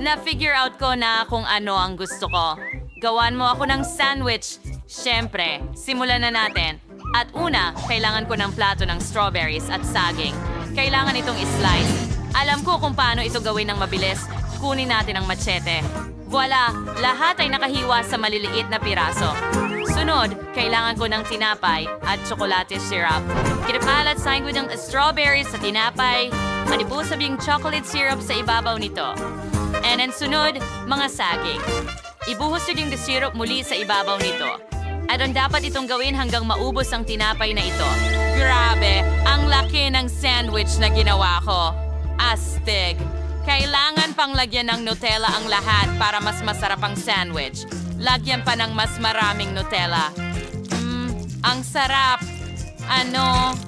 Na-figure out ko na kung ano ang gusto ko. Gawan mo ako ng sandwich. Siyempre, simulan na natin. At una, kailangan ko ng plato ng strawberries at saging. Kailangan itong islice. Alam ko kung paano ito gawin ng mabilis. Kunin natin ang machete. Voila! Lahat ay nakahiwa sa maliliit na piraso. Sunod, kailangan ko ng tinapay at tsokolate syrup. Kinapalat sa ko ng strawberries sa tinapay. Manibusab yung chocolate syrup sa ibabaw nito. And then sunod, mga saging. Ibuhos yung syrup muli sa ibabaw nito. At ang dapat itong gawin hanggang maubos ang tinapay na ito. Grabe! Ang laki ng sandwich na ginawa ko. Astig! Kailangan pang lagyan ng Nutella ang lahat para mas masarap ang sandwich. Lagyan pa ng mas maraming Nutella. Ang sarap! Ano?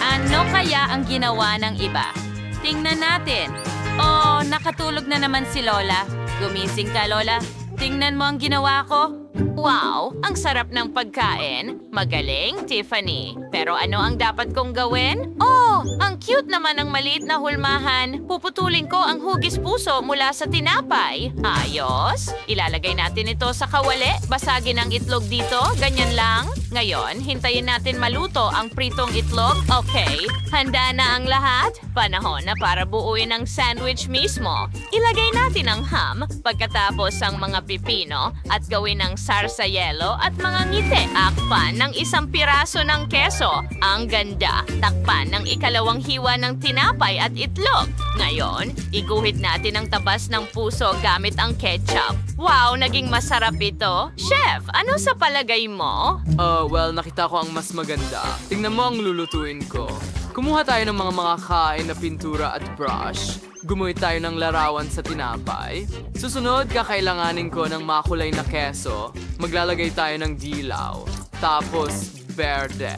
Ano kaya ang ginawa ng iba? Tingnan natin. Oh, nakatulog na naman si Lola. Gumising ka, Lola. Tingnan mo ang ginawa ko. Wow, ang sarap ng pagkain. Magaling, Tiffany. Pero ano ang dapat kong gawin? Oh, ang cute naman ng maliit na hulmahan. Puputulin ko ang hugis puso mula sa tinapay. Ayos. Ilalagay natin ito sa kawali. Basagin ang itlog dito. Ganyan lang. Ngayon, hintayin natin maluto ang pritong itlog. Okay, handa na ang lahat. Panahon na para buuin ang sandwich mismo. Ilagay natin ang ham, pagkatapos ang mga pipino, at gawin ng sarsayelo at mga ngiti. Akpan ng isang piraso ng keso. Ang ganda. Takpan ng ikalawang hiwa ng tinapay at itlog. Ngayon, iguhit natin ang tabas ng puso gamit ang ketchup. Wow, naging masarap ito. Chef, ano sa palagay mo? Well, nakita ko ang mas maganda. Tingnan mo ang lulutuin ko. Kumuha tayo ng mga makakain na pintura at brush. Gumuhit tayo ng larawan sa tinapay. Susunod, kakailanganin ko ng makulay na keso. Maglalagay tayo ng dilaw. Tapos, berde,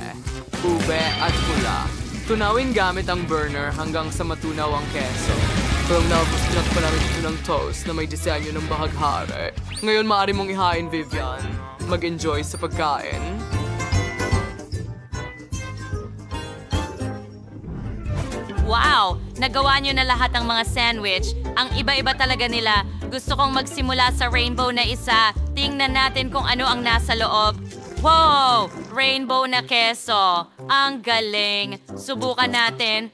ube at pula. Tunawin gamit ang burner hanggang sa matunaw ang keso. Pero tapos pinakpa namin ito ng toast na may disenyo ng bahaghari. Ngayon, maaari mong ihain, Vivian. Mag-enjoy sa pagkain. Wow! Nagawa nyo na lahat ng mga sandwich. Ang iba-iba talaga nila. Gusto kong magsimula sa rainbow na isa. Tingnan natin kung ano ang nasa loob. Wow! Rainbow na keso. Ang galing. Subukan natin.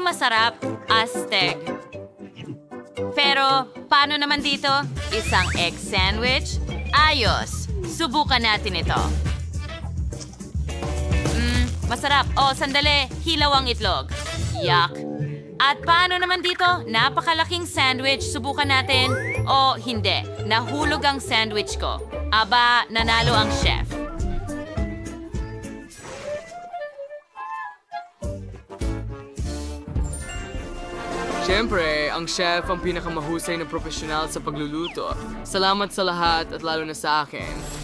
Masarap. Astig. Pero, paano naman dito? Isang egg sandwich? Ayos. Subukan natin ito. Masarap. Oh, sandali. Hilaw ang itlog. Yuck. At paano naman dito? Napakalaking sandwich. Subukan natin. O hindi. Nahulog ang sandwich ko. Aba, nanalo ang chef. Siyempre, ang chef ang pinakamahusay na profesional sa pagluluto. Salamat sa lahat at lalo na sa akin.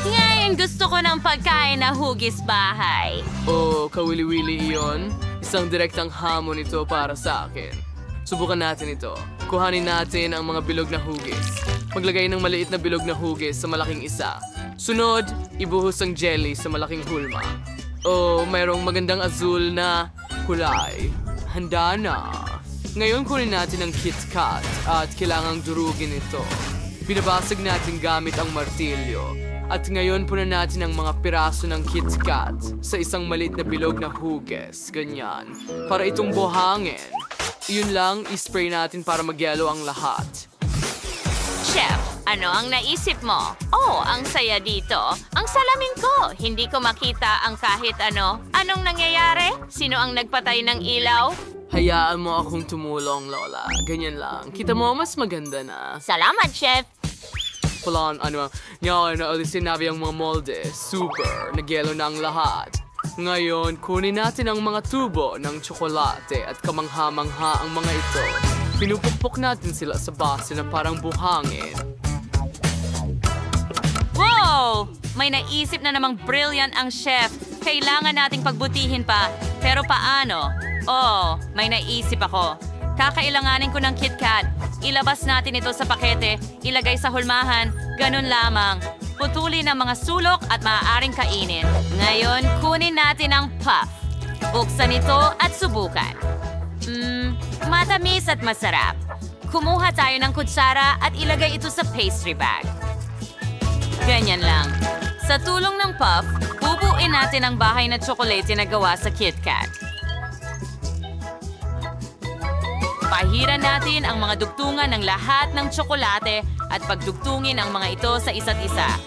Ngayon gusto ko ng pagkain na hugis bahay. Oh, kawili-wili iyon. Isang direktang hamon ito para sa akin. Subukan natin ito. Kuhanin natin ang mga bilog na hugis. Maglagay ng maliit na bilog na hugis sa malaking isa. Sunod, ibuhos ang jelly sa malaking hulma. Oh, mayroong magandang azul na kulay. Handa na. Ngayon kunin natin ang KitKat at kailangang durugin ito. Binabasag natin gamit ang martilyo. At ngayon punan natin ang mga piraso ng KitKat sa isang maliit na bilog na hugis. Ganyan. Para itong buhangin. Iyon lang, ispray natin para magyelo ang lahat. Chef, ano ang naisip mo? Oh, ang saya dito. Ang salamin ko. Hindi ko makita ang kahit ano. Anong nangyayari? Sino ang nagpatay ng ilaw? Hayaan mo akong tumulong, Lola. Ganyan lang. Kita mo, mas maganda na. Salamat, Chef. Palan, ngayon na alisin namin ang mga molde. Super, nagyelo na ang lahat. Ngayon, kunin natin ang mga tubo ng tsokolate at kamangha-mangha ang mga ito. Pinupukpok natin sila sa base na parang buhangin. Wow! May naisip na namang brilliant ang chef. Kailangan nating pagbutihin pa. Pero paano? Oh, may naisip ako. Kakailanganin ko ng KitKat. Ilabas natin ito sa pakete, ilagay sa hulmahan, ganun lamang. Putulin ang mga sulok at maaaring kainin. Ngayon, kunin natin ang puff. Buksan ito at subukan. Matamis at masarap. Kumuha tayo ng kutsara at ilagay ito sa pastry bag. Ganyan lang. Sa tulong ng puff, bubuin natin ang bahay na tsokolate na gawa sa KitKat. Pahiran natin ang mga dugtungan ng lahat ng tsokolate at pagdugtungin ang mga ito sa isa't isa.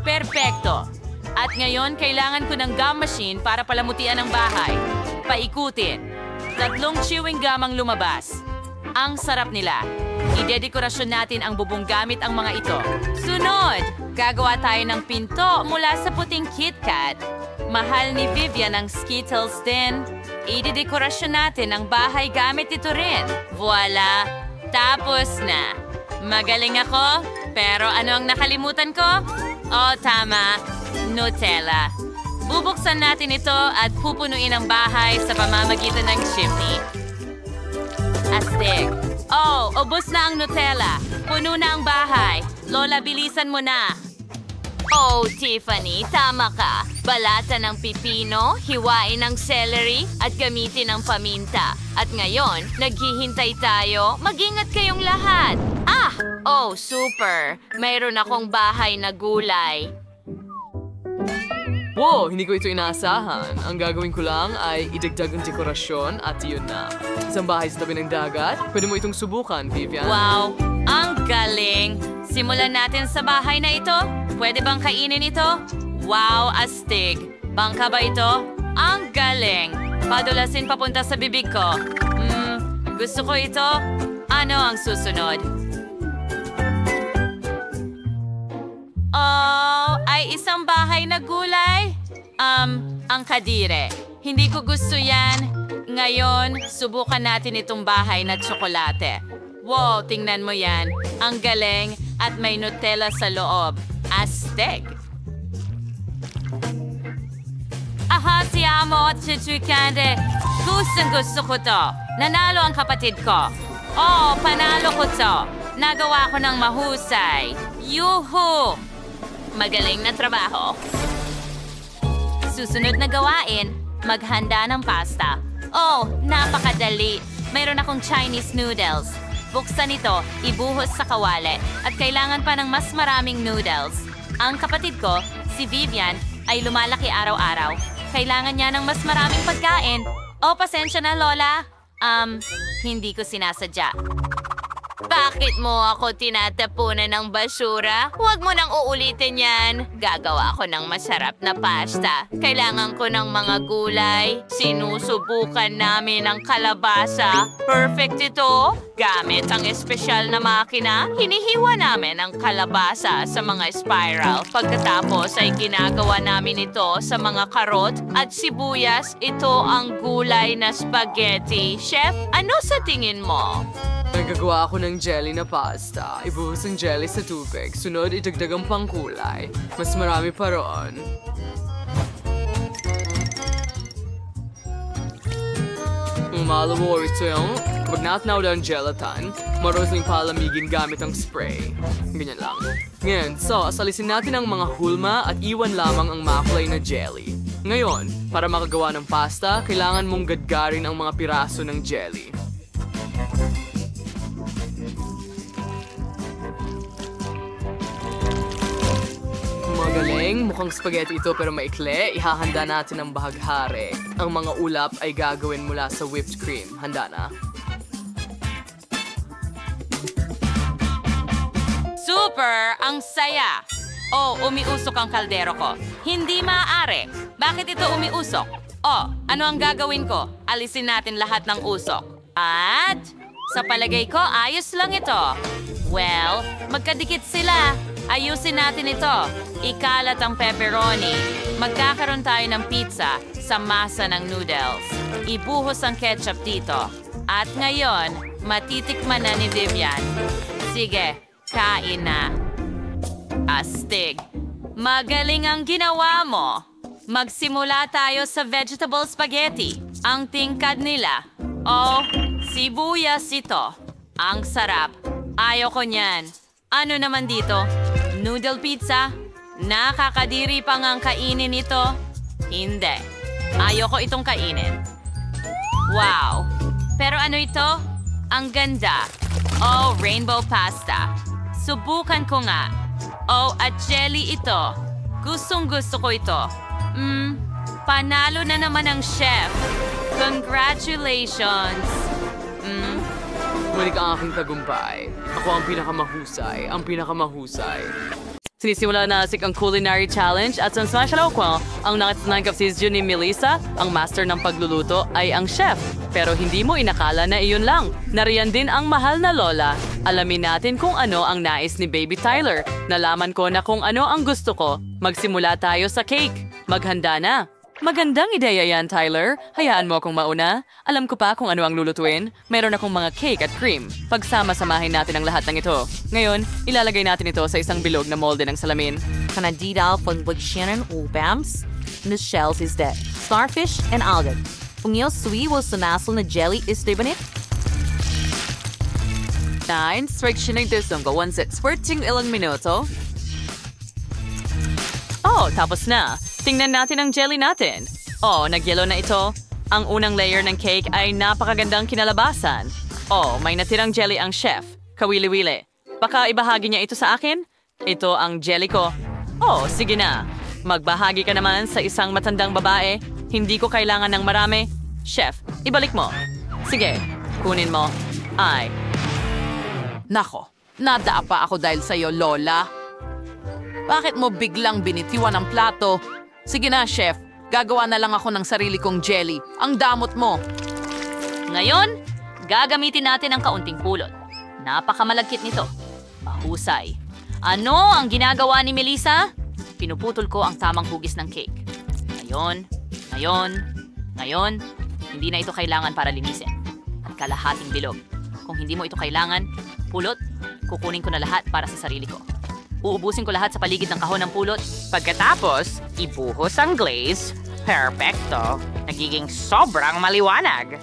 Perpekto! At ngayon, kailangan ko ng gum machine para palamutian ang bahay. Paikutin. 3 chewing gum ang lumabas. Ang sarap nila. Idedekorasyon natin ang bubong gamit ang mga ito. Sunod! Gagawa tayo ng pinto mula sa puting KitKat. Mahal ni Vivian ang Skittles din. Idedekorasyon natin ang bahay gamit ito rin. Voila! Tapos na. Magaling ako, pero ano ang nakalimutan ko? Oh, tama. Nutella. Bubuksan natin ito at pupunuin ang bahay sa pamamagitan ng chimney. Astig. Oh, ubos na ang Nutella. Puno na ang bahay. Lola, bilisan mo na. Oh, Tiffany, tama ka. Balatan ng pipino, hiwain ng celery, at gamitin ang paminta. At ngayon, naghihintay tayo. Mag-ingat kayong lahat. Ah! Oh, super. Mayroon akong bahay na gulay. Wow, hindi ko ito inaasahan. Ang gagawin ko lang ay idagdag ang dekorasyon at yun na. Isang bahay sa tabi ng dagat. Pwede mo itong subukan, Vivian. Wow, ang galing! Simulan natin sa bahay na ito. Pwede bang kainin ito? Wow, astig. Bangka ba ito? Ang galing! Padulasin papunta sa bibig ko. Gusto ko ito. Ano ang susunod? Oh, ay isang bahay na gulay? Ang kadire. Hindi ko gusto yan. Ngayon, subukan natin itong bahay na tsokolate. Wow, tingnan mo yan. Ang galing at may Nutella sa loob. Astig! Aha, si Amo at si Tricande. Gustong-gusto ko to. Nanalo ang kapatid ko. Oh, panalo ko to. Nagawa ko ng mahusay. Yuhu! Magaling na trabaho. Susunod na gawain, maghanda ng pasta. Oh, napakadali. Mayroon akong Chinese noodles. Buksan ito, ibuhos sa kawali, at kailangan pa ng mas maraming noodles. Ang kapatid ko, si Vivian, ay lumalaki araw-araw. Kailangan niya ng mas maraming pagkain. Oh, pasensya na, Lola. Hindi ko sinasadya. Bakit mo ako tinatapunan ng basura? Huwag mo nang uulitin yan. Gagawa ko ng masarap na pasta. Kailangan ko ng mga gulay. Sinusubukan namin ang kalabasa. Perfect ito. Gamit ang espesyal na makina, hinihiwa namin ang kalabasa sa mga spiral. Pagkatapos ay ginagawa namin ito sa mga karot at sibuyas. Ito ang gulay na spaghetti. Chef, ano sa tingin mo? Nagagawa ako ng jelly na pasta. Ibuhos ang jelly sa tubig. Sunod, idagdag ang pangkulay. Mas marami pa roon. Umalawa ito yung magnatnaw ang gelatin. Marosling palamigin gamit ang spray. Ganyan lang. Ngayon, asalisin natin ang mga hulma at iwan lamang ang makulay na jelly. Ngayon, para makagawa ng pasta, kailangan mong gadgarin ang mga piraso ng jelly. Magaling, mukhang spaghetti ito pero maikli. Ihahanda natin ang bahaghari. Ang mga ulap ay gagawin mula sa whipped cream. Handa na. Super! Ang saya! Oh, umiusok ang kaldero ko. Hindi maaari. Bakit ito umiusok? Oh, ano ang gagawin ko? Alisin natin lahat ng usok. At sa palagay ko, ayos lang ito. Well, magkadikit sila. Ayusin natin ito. Ikalat ang pepperoni. Magkakaroon tayo ng pizza sa masa ng noodles. Ibuhos ang ketchup dito. At ngayon, matitikman na ni Vivian. Sige, kain na. Astig. Magaling ang ginawa mo. Magsimula tayo sa vegetable spaghetti. Ang tingkad nila. Oh, sibuyas ito. Ang sarap. Ayoko niyan. Ano naman dito? Noodle pizza? Nakakadiri pa ngang kainin ito? Hindi. Ayoko itong kainin. Wow! Pero ano ito? Ang ganda. Oh, rainbow pasta. Subukan ko nga. Oh, at jelly ito. Gustong-gusto ko ito. Panalo na naman ang chef. Congratulations! Balik ang aking tagumpay. Ako ang pinakamahusay. Ang pinakamahusay. Sinisimula na asik ang culinary challenge at sa smash ko, ang nakatangkap si ni Melissa, ang master ng pagluluto, ay ang chef. Pero hindi mo inakala na iyon lang. Nariyan din ang mahal na lola. Alamin natin kung ano ang nais ni Baby Tyler. Nalaman ko na kung ano ang gusto ko. Magsimula tayo sa cake. Maghanda na. Magandang ideya yan, Tyler. Hayaan mo akong mauna. Alam ko pa kung ano ang lulutuin. Meron akong mga cake at cream. Pagsama-samahin natin ang lahat ng ito. Ngayon, ilalagay natin ito sa isang bilog na molde ng salamin. Kanadidal pagbagsyanan ubams. The shells is that starfish and algae. Kung yung sui was sunasol na jelly is dibanit. 9. Friction ng gawan sa squirting ilang minuto. Oh, tapos na. Tingnan natin ang jelly natin. Oh, nagyelo na ito. Ang unang layer ng cake ay napakagandang kinalabasan. Oh, may natirang jelly ang chef. Kawili-wili. Baka ibahagi niya ito sa akin? Ito ang jelly ko. Oh, sige na. Magbahagi ka naman sa isang matandang babae. Hindi ko kailangan ng marami. Chef, ibalik mo. Sige, kunin mo. Ay. Nako, nadapa ako dahil sa'yo, Lola. Bakit mo biglang binitiwan ang plato? Sige na, chef. Gagawa na lang ako ng sarili kong jelly. Ang damot mo. Ngayon, gagamitin natin ang kaunting pulot. Napakamalagkit nito. Mahusay. Ano ang ginagawa ni Melissa? Pinuputol ko ang tamang hugis ng cake. Ngayon, hindi na ito kailangan para linisin. At kalahating bilog. Kung hindi mo ito kailangan, pulot, kukunin ko na lahat para sa sarili ko. Uubusin ko lahat sa paligid ng kahon ng pulot. Pagkatapos, ibuhos ang glaze. Perfecto. Nagiging sobrang maliwanag.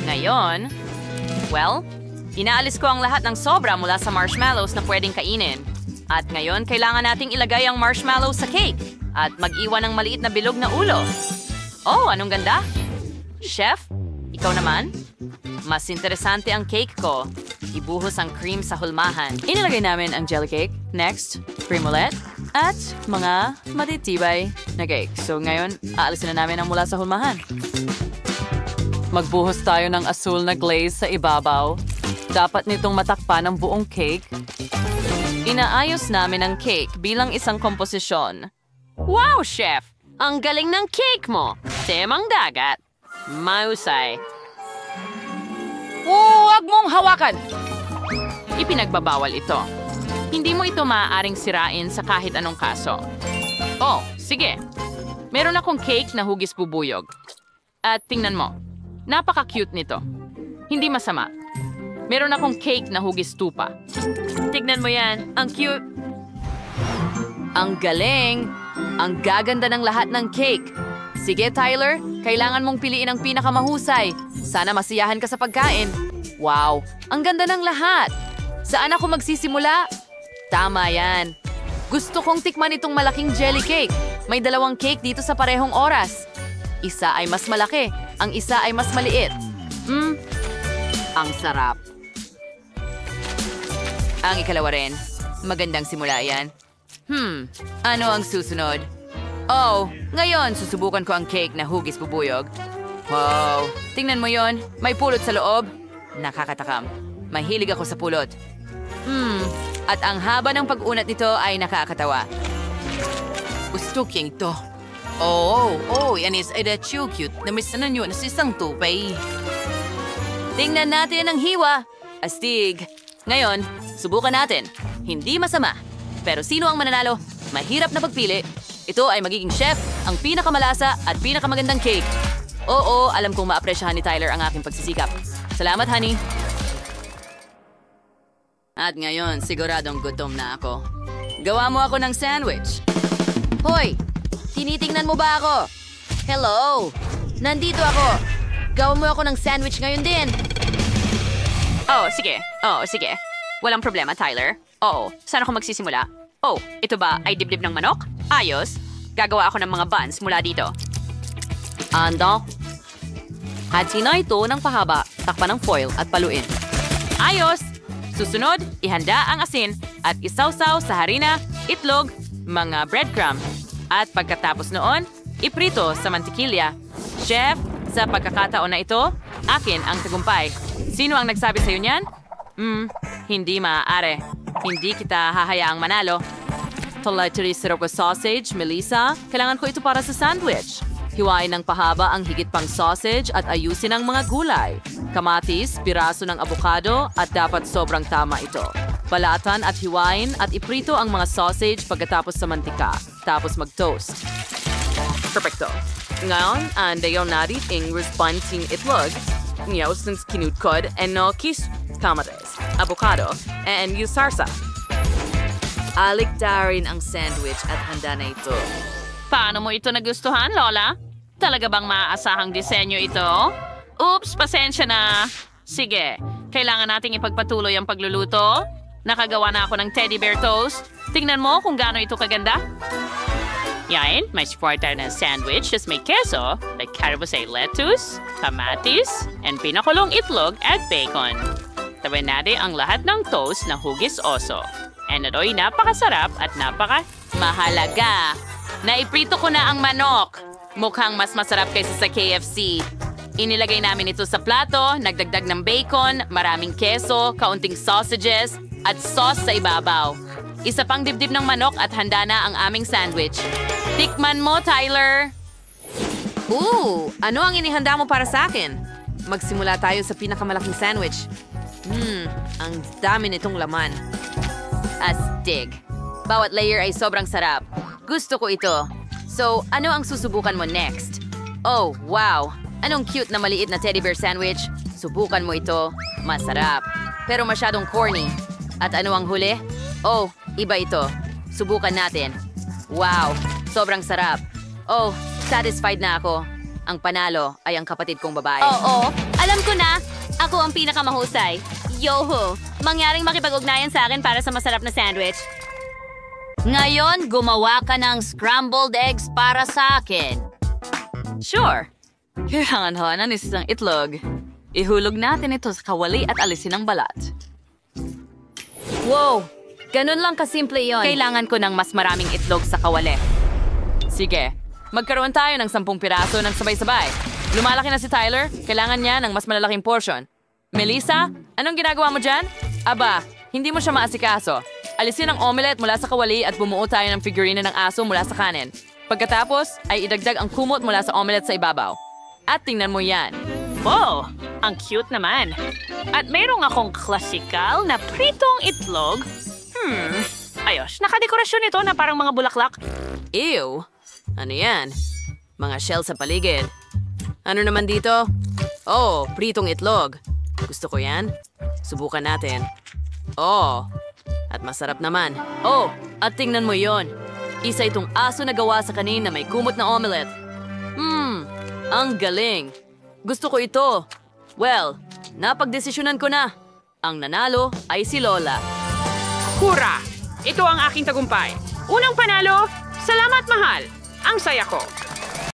Ngayon, inaalis ko ang lahat ng sobra mula sa marshmallows na pwedeng kainin. At ngayon, kailangan nating ilagay ang marshmallows sa cake at mag-iwan ng maliit na bilog na ulo. Oh, anong ganda? Chef, ikaw naman? Mas interesante ang cake ko. Ibuhos ang cream sa hulmahan. Inilagay namin ang jelly cake. Next, cream ulit. At mga matitibay na cake. So ngayon, aalisin na namin ang mula sa hulmahan. Magbuhos tayo ng asul na glaze sa ibabaw. Dapat nitong matakpan ang buong cake. Inaayos namin ang cake bilang isang komposisyon. Wow, chef! Ang galing ng cake mo! Temang dagat. Mahusay. Huwag mong hawakan! Ipinagbabawal ito. Hindi mo ito maaaring sirain sa kahit anong kaso. Oh, sige. Meron akong cake na hugis bubuyog. At tingnan mo, napaka-cute nito. Hindi masama. Meron akong cake na hugis tupa. Tignan mo yan, ang cute. Ang galing! Ang gaganda ng lahat ng cake. Sige, Tyler, kailangan mong piliin ang pinakamahusay. Sana masiyahan ka sa pagkain. Wow, ang ganda ng lahat. Saan ako magsisimula? Tama yan. Gusto kong tikman itong malaking jelly cake. May 2 cake dito sa parehong oras. Isa ay mas malaki, ang isa ay mas maliit. Ang sarap. Ang ikalawa rin. Magandang simula yan. Ano ang susunod? Oh, ngayon susubukan ko ang cake na hugis bubuyog. Wow, tingnan mo yon. May pulot sa loob. Nakakatakam. Mahilig ako sa pulot. At ang haba ng pag-unat nito ay nakakatawa. Gusto kiyang ito. Oh, yan is ay that cute. Namiss na nyo na sa isang tupay. Tingnan natin ang hiwa. Astig. Ngayon, subukan natin. Hindi masama. Pero sino ang mananalo? Mahirap na pagpili. Ito ay magiging chef, ang pinakamalasa at pinakamagandang cake. Oo, alam kong maapresyahan ni Tyler ang aking pagsisikap. Salamat, honey. At ngayon, siguradong gutom na ako. Gawa mo ako ng sandwich. Hoy! Tinitingnan mo ba ako? Hello! Nandito ako! Gawa mo ako ng sandwich ngayon din! Oh, sige. Walang problema, Tyler. Oo, saan ako magsisimula? Oh, ito ba ay dibdib ng manok? Ayos. Gagawa ako ng mga buns mula dito. Hatiin na ito ng pahaba, takpan ng foil at paluin. Ayos! Susunod, ihanda ang asin at isawsaw sa harina, itlog, mga breadcrumb. At pagkatapos noon, iprito sa mantikilya. Chef, sa pagkakataon na ito, akin ang tagumpay. Sino ang nagsabi sa'yo niyan? Hindi maaari. Hindi kita hahayaang manalo. Delightfully syrup with sausage, Melissa. Kailangan ko ito para sa sandwich. Hiwain ng pahaba ang higit pang sausage at ayusin ang mga gulay. Kamatis, piraso ng abokado at dapat sobrang tama ito. Balatan at hiwain at iprito ang mga sausage pagkatapos sa mantika. Tapos mag-toast. Perfecto. Ngayon, andayon natin ang responsing itlog. Ngayon, since kinudkod, enokis, kamatis, abokado, and yung sarsa. Aliktarin ang sandwich at handa na ito. Paano mo ito nagustuhan, Lola? Talaga bang maaasahang disenyo ito? Oops, pasensya na. Sige, kailangan nating ipagpatuloy ang pagluluto. Nakagawa na ako ng teddy bear toast. Tingnan mo kung gaano ito kaganda. Yan, may supporter ng sandwich, just may keso, like carabosay lettuce, kamatis, and pinakulong itlog at bacon. Tawin natin ang lahat ng toast na hugis oso. And ito'y napakasarap at napaka-mahalaga. Naiprito ko na ang manok. Mukhang mas masarap kaysa sa KFC. Inilagay namin ito sa plato, nagdagdag ng bacon, maraming keso, kaunting sausages, at sauce sa ibabaw. Isa pang dibdib ng manok at handa na ang aming sandwich. Tikman mo, Tyler! Ano ang inihanda mo para sa akin? Magsimula tayo sa pinakamalaking sandwich. Ang dami nitong laman. Astig. Bawat layer ay sobrang sarap. Gusto ko ito. So, ano ang susubukan mo next? Oh, wow! Anong cute na maliit na teddy bear sandwich? Subukan mo ito. Masarap. Pero masyadong corny. At ano ang huli? Oh, iba ito. Subukan natin. Wow! Sobrang sarap. Oh, satisfied na ako. Ang panalo ay ang kapatid kong babae. Oo, alam ko na. Ako ang pinakamahusay. Yoho! Mangyaring makipag-ugnayan sa akin para sa masarap na sandwich. Ngayon, gumawa ka ng scrambled eggs para sa akin. Sure. Kailangan ho ng isang itlog. Ihulog natin ito sa kawali at alisin ang balat. Wow! Ganun lang kasimple yon. Kailangan ko ng mas maraming itlog sa kawali. Sige, magkaroon tayo ng 10 piraso ng sabay-sabay. Lumalaki na si Tyler, kailangan niya ng mas malalaking portion. Melissa, anong ginagawa mo dyan? Aba, hindi mo siya maasikaso. Alisin ang omelette mula sa kawali at bumuo tayo ng figurine ng aso mula sa kanin. Pagkatapos, ay idagdag ang kumot mula sa omelette sa ibabaw. At tingnan mo yan. Wow, ang cute naman. At mayroong akong klasikal na pritong itlog. Ayos, nakadekorasyon ito na parang mga bulaklak. Ew! Ano yan? Mga shell sa paligid. Ano naman dito? Oh, pritong itlog. Gusto ko yan. Subukan natin. Oh, at masarap naman. Oh, at tingnan mo yon. Isa itong aso na gawa sa kanin na may kumot na omelette. Ang galing. Gusto ko ito. Well, napagdesisyonan ko na. Ang nanalo ay si Lola. Hura! Ito ang aking tagumpay. Unang panalo, salamat mahal. Ang saya ko.